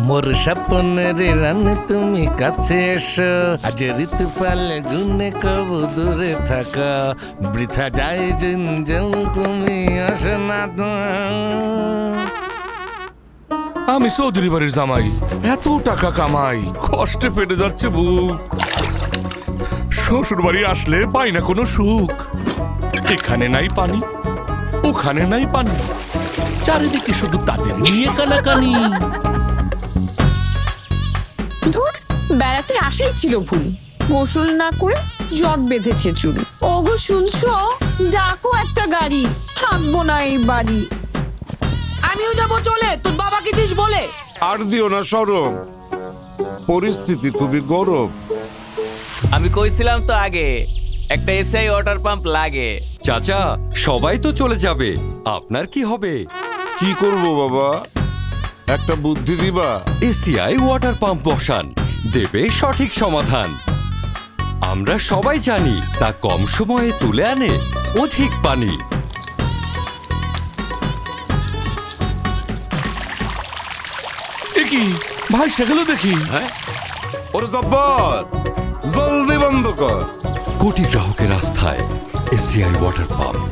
মোর স্বপ্নের রানী তুমি কাছে এসো, আজ ঋতু পালে গুনে কবু দূরে থাকা, বৃথা যায় যেন তুমি আসো না তো। আমি চৌধুরী বাড়ির জামাই, এত টাকা কামাই, কষ্টে ফেটে যাচ্ছে বুক। শ্বশুর বাড়ি আসলে পাই না কোনো সুখ, এখানে নাই পানি ওখানে নাই পানি, চারিদিকে শুধু তাদের নিয়ে কানাকানি। ধুর, বেড়াতে আসাই ছিল ভুল, গোসল না করে জট বেঁধেছে চুল। ওগো শুনছো, ডাকো একটা গাড়ি, থাকবো না এই বাড়ি। আমিও যাবো চলে, তোর বাবাকে দিস বলে। আর দিও না শরম, পরিস্থিতি খুবই গরম। আমি কইছিলাম তো আগে, একটা এসআই ওয়াটার পাম্প লাগে। চাচা, সবাই তো চলে যাবে, আপনার কি হবে? কি করব বাবা, একটা বুদ্ধি দিবা? এসিআই ওয়াটার পাম্প বসান, দেবে সঠিক সমাধান। আমরা সবাই জানি তা কম সময়ে তুলে আনে অধিক পানি। কি ভাই, সেগুলো দেখি। ওরে জব্বর, জলদি বন্ধ কর। কোটি গ্রাহকের আস্থায় এসিআই ওয়াটার পাম্প।